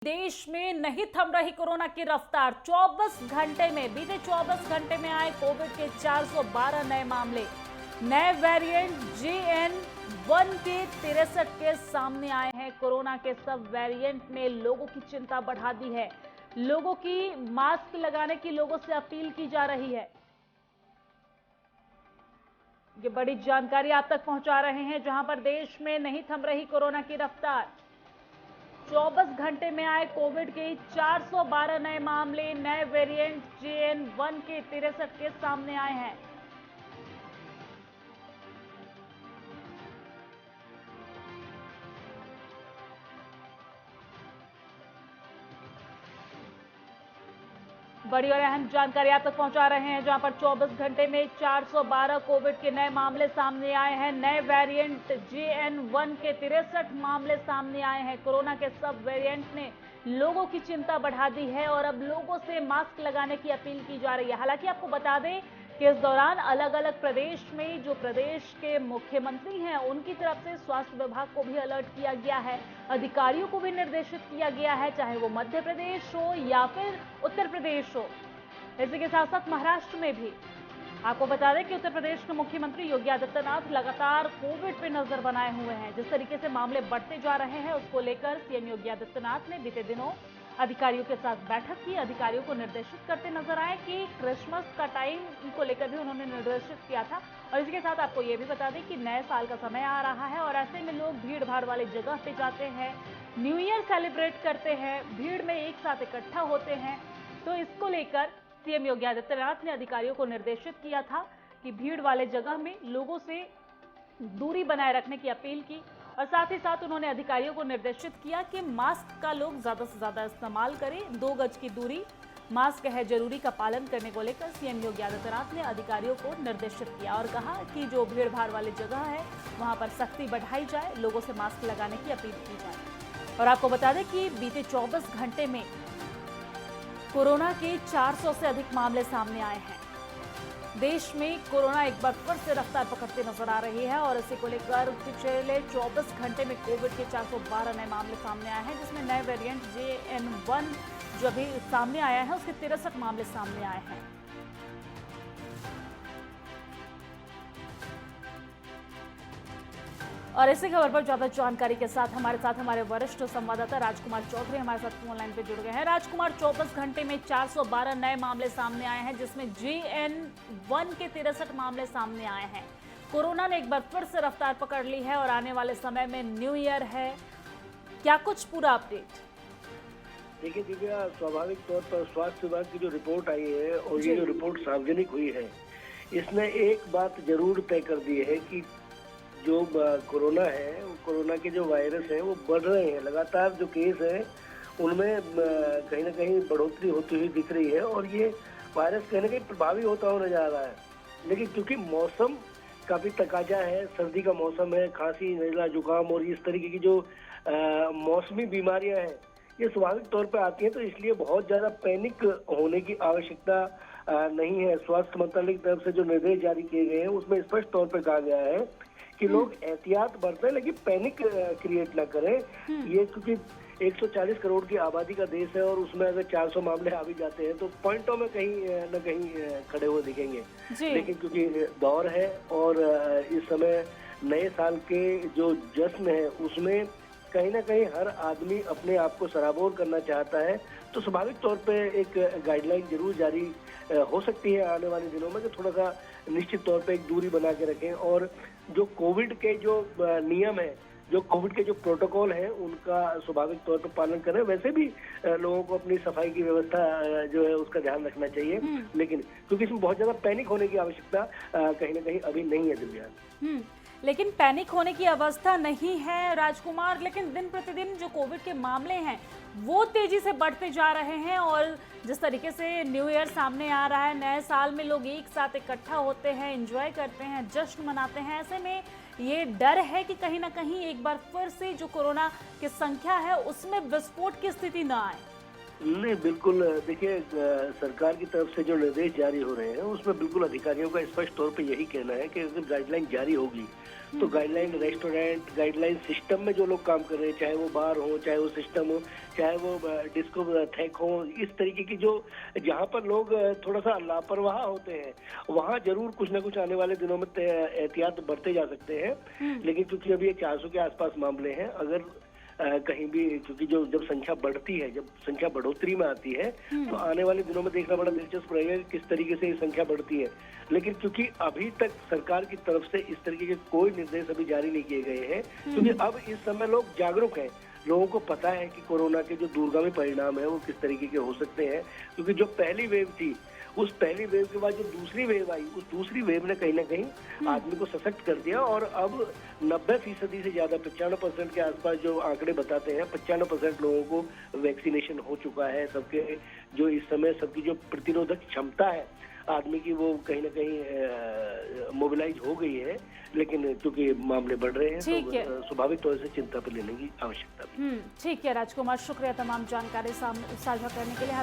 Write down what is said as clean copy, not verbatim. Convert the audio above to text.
देश में नहीं थम रही कोरोना की रफ्तार। 24 घंटे में बीते 24 घंटे में आए कोविड के 412 नए मामले। नए वेरिएंट JN.1 के 63 केस सामने आए हैं। कोरोना के सब वेरिएंट ने लोगों की चिंता बढ़ा दी है। लोगों की मास्क लगाने की लोगों से अपील की जा रही है। ये बड़ी जानकारी आप तक पहुंचा रहे हैं, जहां पर देश में नहीं थम रही कोरोना की रफ्तार। 24 घंटे में आए कोविड के 412 नए मामले। नए वेरिएंट JN.1 के 63 केस सामने आए हैं। बड़ी और अहम जानकारी आप तक पहुंचा रहे हैं, जहां पर 24 घंटे में 412 कोविड के नए मामले सामने आए हैं। नए वेरिएंट JN.1 के 63 मामले सामने आए हैं। कोरोना के सब वेरिएंट ने लोगों की चिंता बढ़ा दी है और अब लोगों से मास्क लगाने की अपील की जा रही है। हालांकि आपको बता दें कि इस दौरान अलग अलग प्रदेश में जो प्रदेश के मुख्यमंत्री हैं, उनकी तरफ से स्वास्थ्य विभाग को भी अलर्ट किया गया है। अधिकारियों को भी निर्देशित किया गया है, चाहे वो मध्य प्रदेश हो या फिर उत्तर प्रदेश हो। इसी के साथ साथ महाराष्ट्र में भी आपको बता दें कि उत्तर प्रदेश के मुख्यमंत्री योगी आदित्यनाथ लगातार कोविड पे नजर बनाए हुए हैं। जिस तरीके से मामले बढ़ते जा रहे हैं, उसको लेकर सीएम योगी आदित्यनाथ ने बीते दिनों अधिकारियों के साथ बैठक की। अधिकारियों को निर्देशित करते नजर आए कि क्रिसमस का टाइम को लेकर भी उन्होंने निर्देशित किया था। और इसके साथ आपको ये भी बता दें कि नए साल का समय आ रहा है और ऐसे में लोग भीड़ भाड़ वाली जगह पे जाते हैं, न्यू ईयर सेलिब्रेट करते हैं, भीड़ में एक साथ इकट्ठा होते हैं। तो इसको लेकर सीएम योगी आदित्यनाथ ने अधिकारियों को निर्देशित किया था कि भीड़ वाले जगह में लोगों से दूरी बनाए रखने की अपील की। और साथ ही साथ उन्होंने अधिकारियों को निर्देशित किया कि मास्क का लोग ज्यादा से ज्यादा इस्तेमाल करें। 2 गज की दूरी, मास्क है जरूरी का पालन करने को लेकर सीएम योगी आदित्यनाथ ने अधिकारियों को निर्देशित किया और कहा कि जो भीड़ भाड़ वाली जगह है वहां पर सख्ती बढ़ाई जाए, लोगों से मास्क लगाने की अपील की जाए। और आपको बता दें कि बीते 24 घंटे में कोरोना के 400 से अधिक मामले सामने आए हैं। देश में कोरोना एक बार फिर से रफ्तार पकड़ते नजर आ रही है और इसी को लेकर पिछले 24 घंटे में कोविड के 412 नए मामले सामने आए हैं, जिसमें नए वेरिएंट JN.1 जो अभी सामने आया है उसके 63 मामले सामने आए हैं। और इसी खबर पर ज्यादा जानकारी के साथ हमारे वरिष्ठ संवाददाता राजकुमार चौधरी हमारे साथ फोन लाइन पे जुड़ गए हैं। राजकुमार, 24 घंटे में 412 नए मामले सामने आए हैं, जिसमें JN.1 के 63 मामले सामने आए हैं। कोरोना ने एक बार फिर से रफ्तार पकड़ ली है और आने वाले समय में न्यू ईयर है। क्या कुछ पूरा अपडेट? देखिए दिव्या, स्वाभाविक तौर पर स्वास्थ्य विभाग की जो रिपोर्ट आई है और ये जो रिपोर्ट सार्वजनिक हुई है, इसने एक बात जरूर तय कर दी है कि जो कोरोना है, कोरोना के जो वायरस है वो बढ़ रहे हैं। लगातार जो केस है उनमें कहीं ना कहीं बढ़ोतरी होती हुई दिख रही है और ये वायरस कहीं ना कहीं प्रभावी होता हुआ नजर आ रहा है। लेकिन क्योंकि मौसम काफी तकाजा है, सर्दी का मौसम है, खांसी, नजला, जुकाम और इस तरीके की जो मौसमी बीमारियां हैं ये स्वाभाविक तौर पर आती हैं, तो इसलिए बहुत ज्यादा पैनिक होने की आवश्यकता नहीं है। स्वास्थ्य मंत्रालय की तरफ से जो निर्देश जारी किए गए हैं उसमें स्पष्ट तौर पर कहा गया है कि लोग एहतियात बरतें लेकिन पैनिक क्रिएट ना करें। ये क्योंकि 140 करोड़ की आबादी का देश है और उसमें अगर 400 मामले आ भी जाते हैं तो पॉइंटों में कहीं न कहीं खड़े हुए दिखेंगे। लेकिन क्योंकि दौर है और इस समय नए साल के जो जश्न है उसमें कहीं ना कहीं हर आदमी अपने आप को सराबोर करना चाहता है, तो स्वाभाविक तौर पे एक गाइडलाइन जरूर जारी हो सकती है आने वाले दिनों में कि थोड़ा सा निश्चित तौर पे एक दूरी बना के रखें और जो कोविड के जो नियम है, जो कोविड के जो प्रोटोकॉल है उनका स्वाभाविक तौर पर पालन करें। वैसे भी लोगों को अपनी सफाई की व्यवस्था जो है उसका ध्यान रखना चाहिए, लेकिन क्योंकि इसमें बहुत ज्यादा पैनिक होने की आवश्यकता कहीं ना कहीं अभी नहीं है दिव्या। लेकिन पैनिक होने की अवस्था नहीं है राजकुमार, लेकिन दिन प्रतिदिन जो कोविड के मामले हैं वो तेजी से बढ़ते जा रहे हैं और जिस तरीके से न्यू ईयर सामने आ रहा है, नए साल में लोग एक साथ इकट्ठा होते हैं, एंजॉय करते हैं, जश्न मनाते हैं। ऐसे में ये डर है कि कहीं ना कहीं एक बार फिर से जो कोरोना की संख्या है उसमें विस्फोट की स्थिति न आए। नहीं, बिल्कुल। देखिए, सरकार की तरफ से जो निर्देश जारी हो रहे हैं उसमें बिल्कुल अधिकारियों का स्पष्ट तौर पे यही कहना है कि जब गाइडलाइन जारी होगी तो गाइडलाइन रेस्टोरेंट गाइडलाइन सिस्टम में जो लोग काम कर रहे हैं, चाहे वो बार हो, चाहे वो सिस्टम हो, चाहे वो डिस्को थेक हो, इस तरीके की जो जहाँ पर लोग थोड़ा सा लापरवाह होते हैं, वहाँ जरूर कुछ ना कुछ आने वाले दिनों में एहतियात बरते जा सकते हैं। लेकिन क्योंकि अभी ये 400 के आसपास मामले हैं, अगर कहीं भी, क्योंकि जो जब संख्या बढ़ती है, जब संख्या बढ़ोतरी में आती है, तो आने वाले दिनों में देखना बड़ा दिलचस्प रहेगा कि किस तरीके से ये संख्या बढ़ती है। लेकिन क्योंकि अभी तक सरकार की तरफ से इस तरीके के कोई निर्देश अभी जारी नहीं किए गए हैं, क्योंकि अब इस समय लोग जागरूक हैं, लोगों को पता है कि कोरोना के जो दूरगामी परिणाम है वो किस तरीके के हो सकते हैं। क्योंकि जो पहली वेव थी, उस पहली वेव के बाद जो दूसरी वेव आई, उस दूसरी वेव ने कहीं ना कहीं आदमी को सशक्त कर दिया, और अब 90% से ज्यादा 95% के आसपास जो आंकड़े बताते हैं, 95% लोगों को वैक्सीनेशन हो चुका है। सबके जो इस समय सबकी जो प्रतिरोधक क्षमता है आदमी की, वो कहीं ना कहीं मोबिलाइज हो गई है। लेकिन क्योंकि मामले बढ़ रहे हैं, तो स्वाभाविक तौर से चिंता पर लेने की आवश्यकता भी। ठीक है राजकुमार, शुक्रिया तमाम जानकारी साझा करने के लिए।